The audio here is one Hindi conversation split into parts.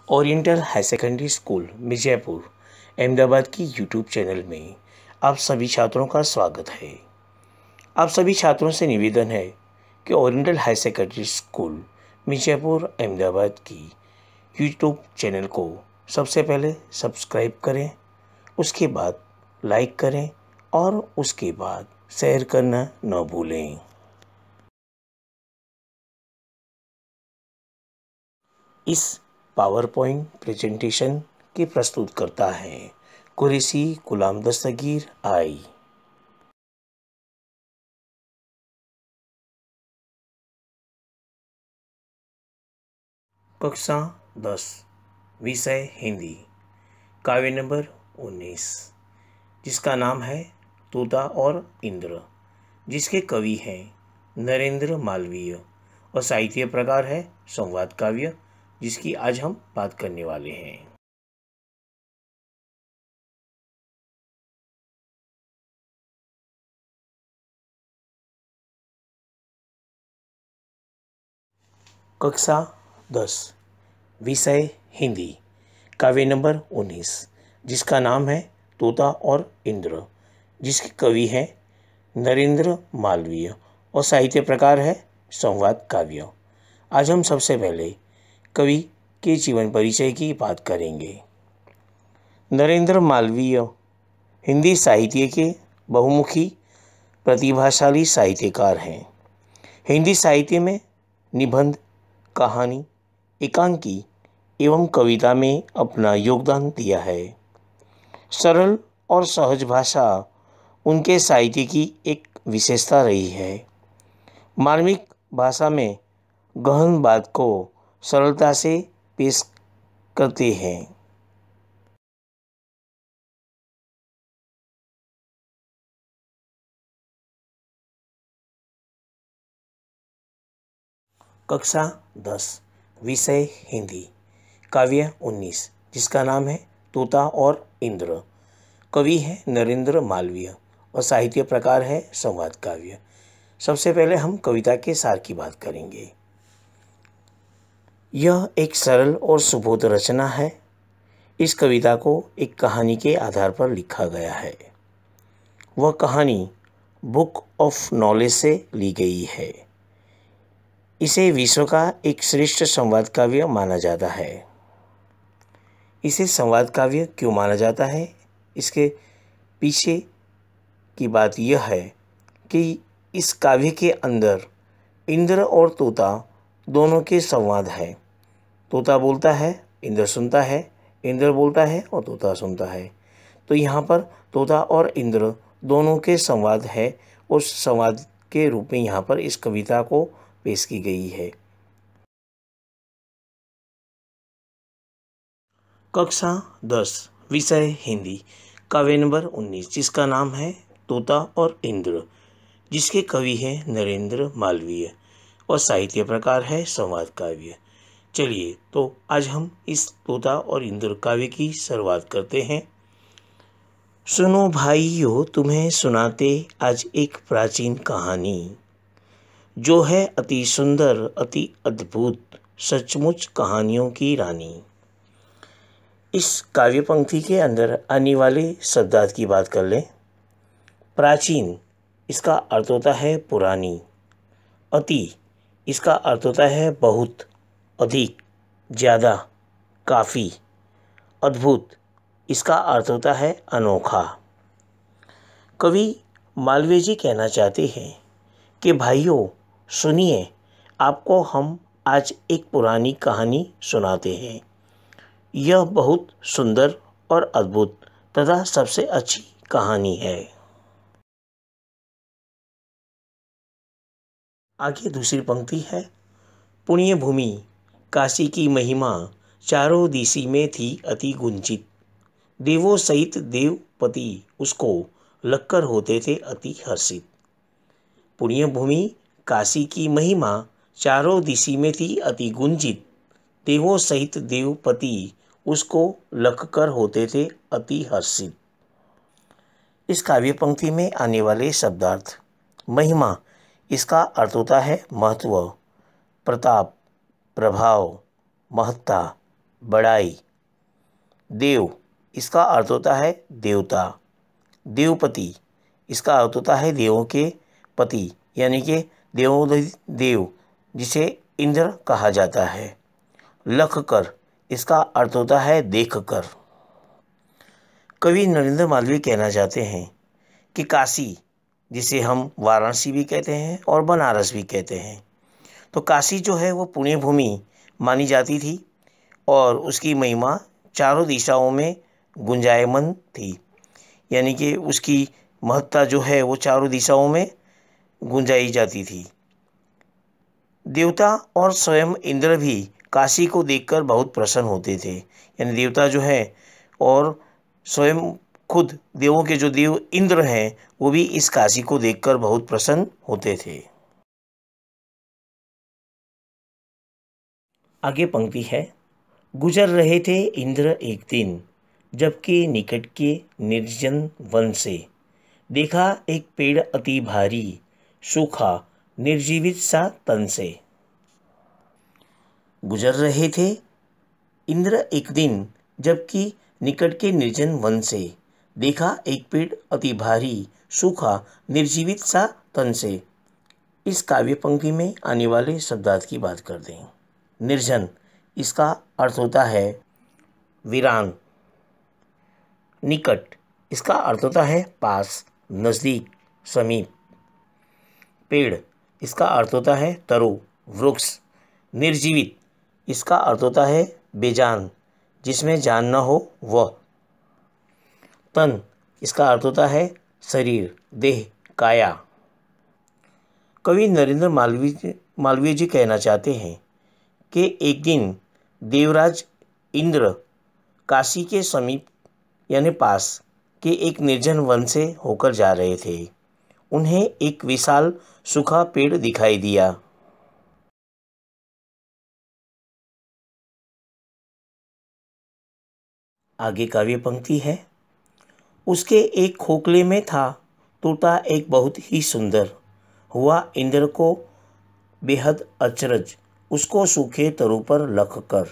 Oriental high secondary school Mirzapur Ahmedabad की यूट्यूब चैनल में आप सभी छात्रों का स्वागत है। आप सभी छात्रों से निवेदन है कि oriental high secondary school Mirzapur Ahmedabad की यूट्यूब चैनल को सबसे पहले सब्सक्राइब करें, उसके बाद लाइक करें और उसके बाद शेयर करना न भूलें। इस पावर पॉइंट प्रेजेंटेशन के प्रस्तुत करता है कुरैशी गुलाम दस्तगीर आई। कक्षा 10 विषय हिंदी, काव्य नंबर 19, जिसका नाम है तोता और इंद्र, जिसके कवि हैं नरेंद्र मालवीय और साहित्य प्रकार है संवाद काव्य, जिसकी आज हम बात करने वाले हैं। कक्षा 10 विषय हिंदी, काव्य नंबर 19, जिसका नाम है तोता और इंद्र, जिसके कवि हैं नरेंद्र मालवीय और साहित्य प्रकार है संवाद काव्य। आज हम सबसे पहले कवि के जीवन परिचय की बात करेंगे। नरेंद्र मालवीय हिंदी साहित्य के बहुमुखी प्रतिभाशाली साहित्यकार हैं। हिंदी साहित्य में निबंध, कहानी, एकांकी एवं कविता में अपना योगदान दिया है। सरल और सहज भाषा उनके साहित्य की एक विशेषता रही है। मार्मिक भाषा में गहन बात को सरलता से पेश करते हैं। कक्षा 10 विषय हिंदी, काव्य 19, जिसका नाम है तोता और इंद्र, कवि है नरेंद्र मालवीय और साहित्य प्रकार है संवाद काव्य। सबसे पहले हम कविता के सार की बात करेंगे। यह एक सरल और सुबोध रचना है। इस कविता को एक कहानी के आधार पर लिखा गया है। वह कहानी बुक ऑफ नॉलेज से ली गई है। इसे विश्व का एक श्रेष्ठ संवाद काव्य माना जाता है। इसे संवाद काव्य क्यों माना जाता है, इसके पीछे की बात यह है कि इस काव्य के अंदर इंद्र और तोता दोनों के संवाद है। तोता बोलता है, इंद्र सुनता है, इंद्र बोलता है और तोता सुनता है। तो यहाँ पर तोता और इंद्र दोनों के संवाद है। उस संवाद के रूप में यहाँ पर इस कविता को पेश की गई है। कक्षा 10 विषय हिंदी, काव्य नंबर 19, जिसका नाम है तोता और इंद्र, जिसके कवि हैं नरेंद्र मालवीय और साहित्य प्रकार है संवाद काव्य। चलिए तो आज हम इस तोता और इंद्र काव्य की शुरुआत करते हैं। सुनो भाइयों, तुम्हें सुनाते आज एक प्राचीन कहानी, जो है अति सुंदर, अति अद्भुत, सचमुच कहानियों की रानी। इस काव्य पंक्ति के अंदर आने वाले शब्दार्थ की बात कर लें। प्राचीन, इसका अर्थ होता है पुरानी। अति, इसका अर्थ होता है बहुत, अधिक, ज़्यादा, काफ़ी। अद्भुत, इसका अर्थ होता है अनोखा। कवि मालवीय जी कहना चाहते हैं कि भाइयों सुनिए, आपको हम आज एक पुरानी कहानी सुनाते हैं। यह बहुत सुंदर और अद्भुत तथा सबसे अच्छी कहानी है। आगे दूसरी पंक्ति है। पुण्य भूमि काशी की महिमा, चारों दिशा में थी अति गुंजित। देवों सहित देवपति उसको लगकर होते थे अति हर्षित। पुण्य भूमि काशी की महिमा, चारों दिशा में थी अति गुंजित। देवों सहित देवपति उसको लगकर होते थे अति हर्षित। इस काव्य पंक्ति में आने वाले शब्दार्थ। महिमा, इसका अर्थ होता है महत्व, प्रताप, प्रभाव, महत्ता, बड़ाई। देव, इसका अर्थ होता है देवता। देवपति, इसका अर्थ होता है देवों के पति, यानी कि देव जिसे इंद्र कहा जाता है। लख कर, इसका अर्थ होता है देख कर। कवि नरेंद्र मालवीय कहना चाहते हैं कि काशी, जिसे हम वाराणसी भी कहते हैं और बनारस भी कहते हैं, तो काशी जो है वो पुण्य भूमि मानी जाती थी और उसकी महिमा चारों दिशाओं में गुंजायमान थी, यानी कि उसकी महत्ता जो है वो चारों दिशाओं में गुंजाई जाती थी। देवता और स्वयं इंद्र भी काशी को देखकर बहुत प्रसन्न होते थे, यानी देवता जो है और स्वयं खुद देवों के जो देव इंद्र हैं वो भी इस काशी को देखकर बहुत प्रसन्न होते थे। आगे पंक्ति है, गुजर रहे थे इंद्र एक दिन, जबकि निकट के निर्जन वन से देखा एक पेड़ अति भारी, सूखा निर्जीवित सा तन से। गुजर रहे थे इंद्र एक दिन, जबकि निकट के निर्जन वन से देखा एक पेड़ अति भारी, सूखा निर्जीवित सा तन से। इस काव्य पंक्ति में आने वाले शब्दार्थ की बात करते हैं। निर्जन, इसका अर्थ होता है वीरान। निकट, इसका अर्थ होता है पास, नज़दीक, समीप। पेड़, इसका अर्थ होता है तरु, वृक्ष। निर्जीवित, इसका अर्थ होता है बेजान, जिसमें जान न हो वह। तन, इसका अर्थ होता है शरीर, देह, काया। कवि नरेंद्र मालवीय जी कहना चाहते हैं कि एक दिन देवराज इंद्र काशी के समीप यानी पास के एक निर्जन वन से होकर जा रहे थे। उन्हें एक विशाल सूखा पेड़ दिखाई दिया। आगे काव्य पंक्ति है, उसके एक खोखले में था तोता एक बहुत ही सुंदर, हुआ इंद्र को बेहद अचरज, उसको सूखे तरु पर लख कर।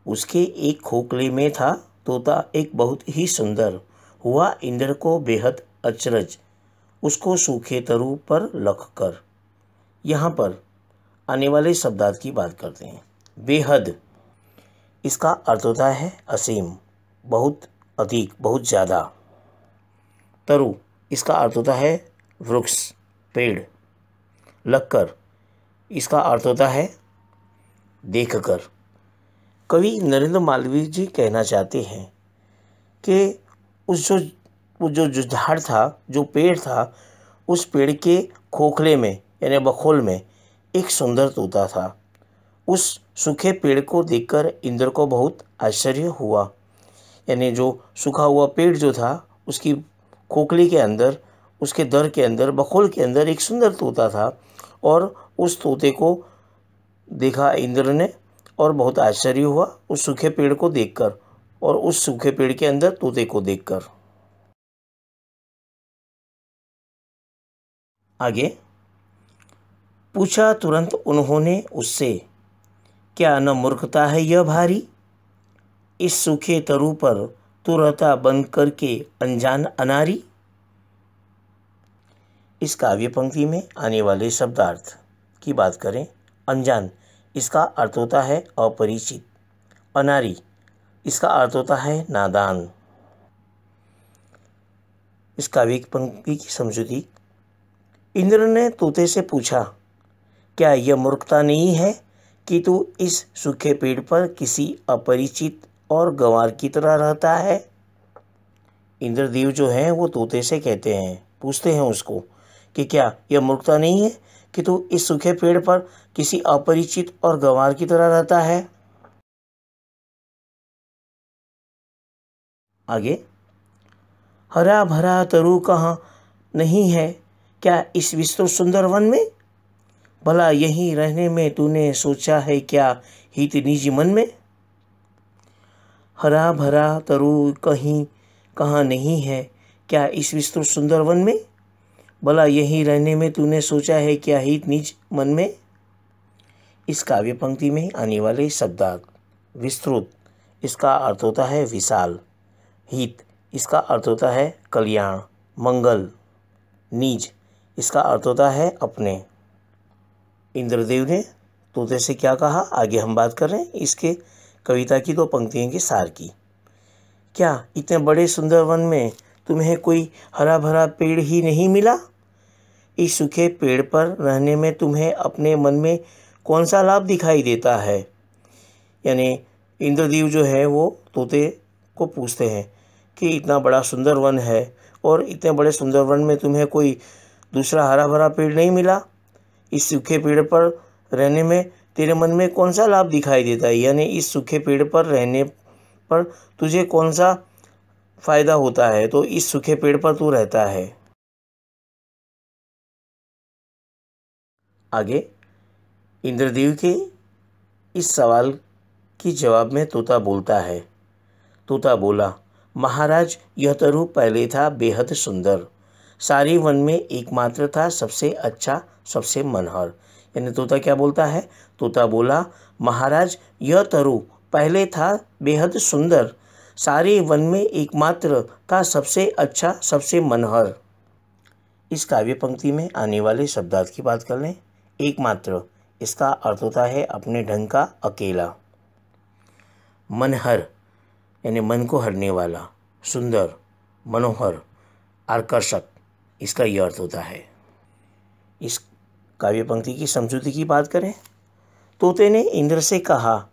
उसके एक खोखले में था तोता एक बहुत ही सुंदर, हुआ इंद्र को बेहद अचरज, उसको सूखे तरु पर लख कर। यहाँ पर आने वाले शब्दार्थ की बात करते हैं। बेहद, इसका अर्थ होता है असीम, बहुत अधिक, बहुत ज़्यादा। तरु, इसका अर्थ होता है वृक्ष, पेड़। लक्कर, इसका अर्थ होता है देखकर। कवि नरेंद्र मालवीय जी कहना चाहते हैं कि वो जो झाड़ था, जो पेड़ था, उस पेड़ के खोखले में यानी बखोल में एक सुंदर तोता था। उस सूखे पेड़ को देखकर इंद्र को बहुत आश्चर्य हुआ, यानी जो सूखा हुआ पेड़ जो था उसकी खोखली के अंदर, उसके दर के अंदर, बखोल के अंदर एक सुंदर तोता था और उस तोते को देखा इंद्र ने और बहुत आश्चर्य हुआ उस सूखे पेड़ को देखकर और उस सूखे पेड़ के अंदर तोते को देखकर। आगे पूछा तुरंत उन्होंने उससे, क्या न मूर्खता है यह भारी, इस सूखे तरु पर तू रहता बंद करके अनजान अनारी। इस काव्य पंक्ति में आने वाले शब्दार्थ की बात करें। अनजान, इसका अर्थ होता है अपरिचित। अनारी, इसका अर्थ होता है नादान। इस काव्य पंक्ति की समझूती। इंद्र ने तोते से पूछा, क्या यह मूर्खता नहीं है कि तू इस सूखे पेड़ पर किसी अपरिचित और गंवार की तरह रहता है। इंद्रदेव जो हैं वो तोते से कहते हैं, पूछते हैं उसको कि क्या यह मूर्खता नहीं है कि तू इस सूखे पेड़ पर किसी अपरिचित और गंवार की तरह रहता है। आगे, हरा भरा तरु कहाँ नहीं है क्या इस विस्तृत सुंदर वन में, भला यहीं रहने में तूने सोचा है क्या हित निज मन में। हरा भरा तरु कहीं कहाँ नहीं है क्या इस विस्तृत सुंदर वन में, भला यहीं रहने में तूने सोचा है क्या हित निज मन में। इस काव्य पंक्ति में आने वाले शब्दार्थ। विस्तृत इसका अर्थ होता है विशाल। हित इसका अर्थ होता है कल्याण, मंगल। निज इसका अर्थ होता है अपने। इंद्रदेव ने तोते से क्या कहा, आगे हम बात कर रहे हैं इसके कविता की 2 पंक्तियों के सार की। क्या इतने बड़े सुंदर वन में तुम्हें कोई हरा भरा पेड़ ही नहीं मिला? इस सूखे पेड़ पर रहने में तुम्हें अपने मन में कौन सा लाभ दिखाई देता है? यानी इंद्रदेव जो है वो तोते को पूछते हैं कि इतना बड़ा सुंदर वन है और इतने बड़े सुंदर वन में तुम्हें कोई दूसरा हरा भरा पेड़ नहीं मिला? इस सूखे पेड़ पर रहने में तेरे मन में कौन सा लाभ दिखाई देता है? यानी इस सूखे पेड़ पर रहने पर तुझे कौन सा फायदा होता है, तो इस सूखे पेड़ पर तू रहता है। आगे इंद्रदेव के इस सवाल की जवाब में तोता बोलता है। तोता बोला, महाराज यह तरु पहले था बेहद सुंदर, सारे वन में एकमात्र था सबसे अच्छा सबसे मनहर। यानी तोता क्या बोलता है? तोता बोला, महाराज यह तरु पहले था बेहद सुंदर, सारे वन में एकमात्र था सबसे अच्छा सबसे मनहर। इस काव्य पंक्ति में आने वाले शब्दार्थ की बात कर लें। एकमात्र इसका अर्थ होता है अपने ढंग का, अकेला। मनहर यानी मन को हरने वाला, सुंदर, मनोहर, आकर्षक, इसका यह अर्थ होता है। इस काव्य पंक्ति की समझौते की बात करें। तोते ने इंद्र से कहा,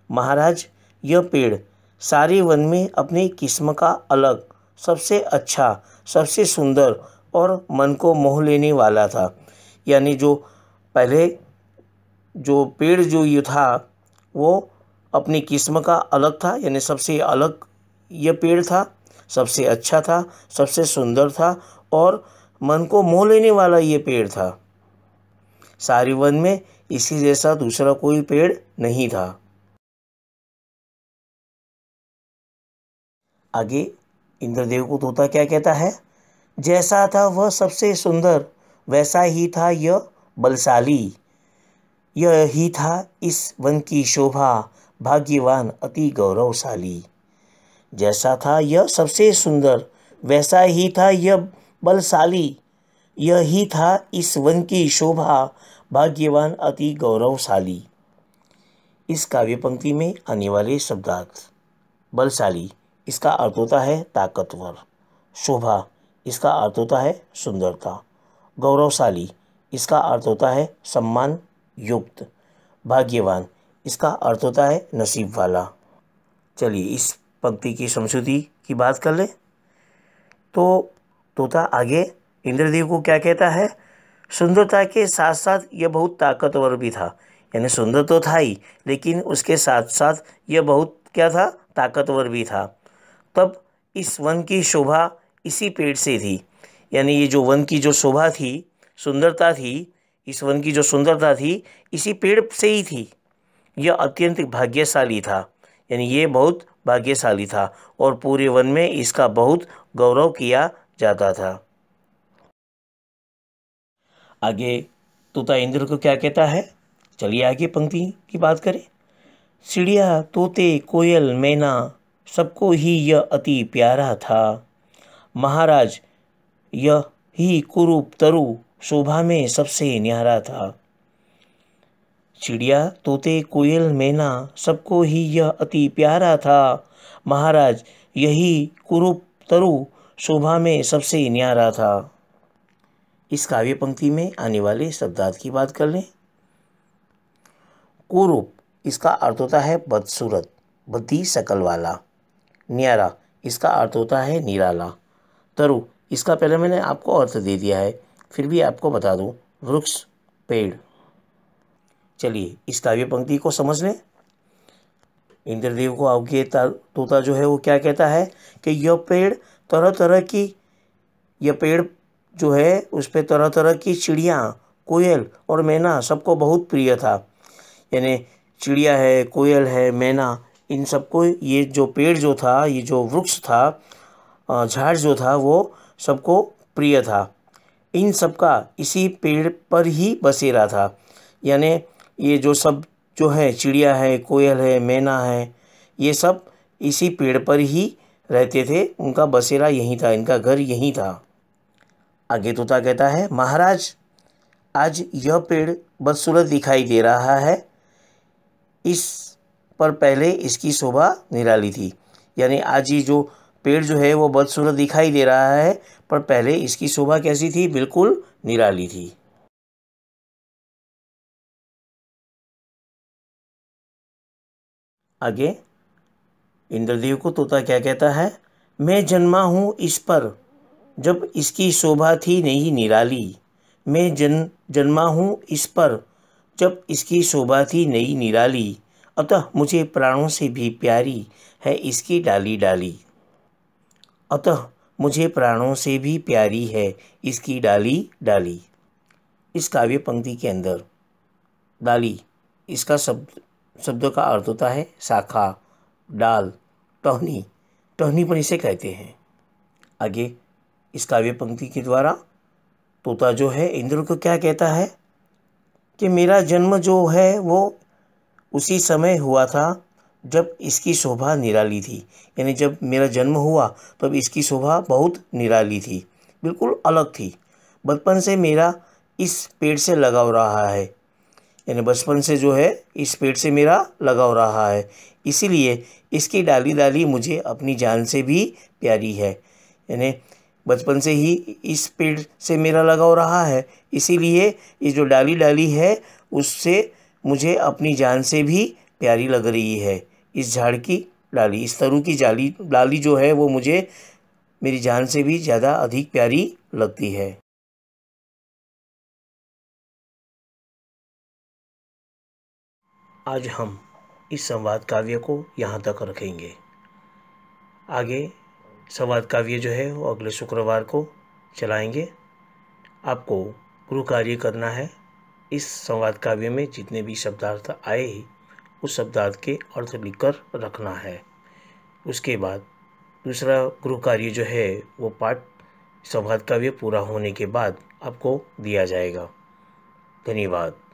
महाराज यह पेड़ सारे वन में अपनी किस्म का अलग, सबसे अच्छा, सबसे सुंदर और मन को मोह लेने वाला था। यानी जो पहले जो पेड़ जो ये था वो अपनी किस्म का अलग था, यानी सबसे अलग यह पेड़ था, सबसे अच्छा था, सबसे सुंदर था और मन को मोह लेने वाला ये पेड़ था। सारे वन में इसी जैसा दूसरा कोई पेड़ नहीं था। आगे इंद्रदेव को तोता क्या कहता है? जैसा था वह सबसे सुंदर, वैसा ही था यह बलशाली। यह ही था इस वन की शोभा, भाग्यवान अति गौरवशाली। जैसा था यह सबसे सुंदर, वैसा ही था यह बलशाली। यह ही था इस वन की शोभा, भाग्यवान अति गौरवशाली। इस काव्य पंक्ति में आने वाले शब्दार्थ। बलशाली इसका अर्थ होता है ताकतवर। शोभा इसका अर्थ होता है सुंदरता। गौरवशाली इसका अर्थ होता है सम्मान युक्त। भाग्यवान इसका अर्थ होता है नसीब वाला। चलिए इस पंक्ति की समझौती की बात कर लें। तो तोता आगे इंद्रदेव को क्या कहता है? सुंदरता के साथ साथ यह बहुत ताकतवर भी था। यानी सुंदर तो था ही, लेकिन उसके साथ साथ यह बहुत क्या था? ताकतवर भी था। तब इस वन की शोभा इसी पेड़ से थी। यानी ये जो वन की जो शोभा थी, सुंदरता थी, इस वन की जो सुंदरता थी इसी पेड़ से ही थी। यह अत्यंत भाग्यशाली था, यानी ये बहुत भाग्यशाली था और पूरे वन में इसका बहुत गौरव किया जाता था। आगे तोता इंद्र को क्या कहता है? चलिए आगे पंक्ति की बात करें। चिड़िया, तोते, कोयल, मैना, सबको ही यह अति प्यारा था। महाराज यह ही कुरूप तरु शोभा में सबसे न्यारा था। चिड़िया, तोते, कोयल, मैना, सबको ही यह अति प्यारा था। महाराज यही कुरूप तरु शोभा में सबसे न्यारा था। इस काव्य पंक्ति में आने वाले शब्दार्थ की बात कर लें। कुरूप इसका अर्थ होता है बदसूरत, बदी शकल वाला। न्यारा इसका अर्थ होता है निराला। तरु इसका पहले मैंने आपको अर्थ दे दिया है, फिर भी आपको बता दूं, वृक्ष, पेड़। चलिए इस काव्य पंक्ति को समझ लें। इंद्रदेव को आगे तोता जो है वो क्या कहता है कि यह पेड़ तरह तरह की, यह पेड़ जो है उस पर तरह तरह की चिड़िया, कोयल और मैना सबको बहुत प्रिय था। यानी चिड़िया है, कोयल है, मैना, इन सबको ये जो पेड़ जो था, ये जो वृक्ष था, झाड़ जो था, वो सबको प्रिय था। इन सब का इसी पेड़ पर ही बसेरा था। यानी ये जो सब जो है चिड़िया है, कोयल है, मैना है, ये सब इसी पेड़ पर ही रहते थे। उनका बसेरा यहीं था, इनका घर यहीं था। आगे तोता कहता है, महाराज आज यह पेड़ बदसूरत दिखाई दे रहा है, इस पर पहले इसकी शोभा निराली थी। यानी आज ये जो पेड़ जो है वो बदसूरत दिखाई दे रहा है, पर पहले इसकी शोभा कैसी थी? बिल्कुल निराली थी। आगे इंद्रदेव को तोता क्या कहता है? मैं जन्मा हूँ इस पर, जब इसकी शोभा थी नहीं निराली। मैं जन्मा हूँ इस पर, जब इसकी शोभा थी नहीं निराली। अतः मुझे प्राणों से भी प्यारी है इसकी डाली डाली। अतः मुझे प्राणों से भी प्यारी है इसकी डाली डाली। इस काव्य पंक्ति के अंदर डाली, इसका शब्द का अर्थ होता है शाखा, डाल, टहनी। टहनी पर इसे कहते हैं। आगे इस काव्य पंक्ति के द्वारा तोता जो है इंद्र को क्या कहता है कि मेरा जन्म जो है वो उसी समय हुआ था जब इसकी शोभा निराली थी। यानी जब मेरा जन्म हुआ तब इसकी शोभा बहुत निराली थी, बिल्कुल अलग थी। बचपन से मेरा इस पेड़ से लगाव रहा है, यानी बचपन से जो है इस पेड़ से मेरा लगाव रहा है, इसीलिए इसकी डाली डाली मुझे अपनी जान से भी प्यारी है। यानी बचपन से ही इस पेड़ से मेरा लगाव रहा है, इसीलिए ये जो डाली डाली है उससे मुझे अपनी जान से भी प्यारी लग रही है। इस झाड़ की डाली, इस तरु की डाली जो है वो मुझे मेरी जान से भी ज़्यादा अधिक प्यारी लगती है। आज हम इस संवाद काव्य को यहाँ तक रखेंगे। आगे संवाद काव्य जो है वो अगले शुक्रवार को चलाएंगे। आपको गृह कार्य करना है। इस संवाद काव्य में जितने भी शब्दार्थ आए उस शब्दार्थ के अर्थ लिखकर रखना है। उसके बाद दूसरा गृह कार्य जो है वो पाठ संवाद काव्य पूरा होने के बाद आपको दिया जाएगा। धन्यवाद।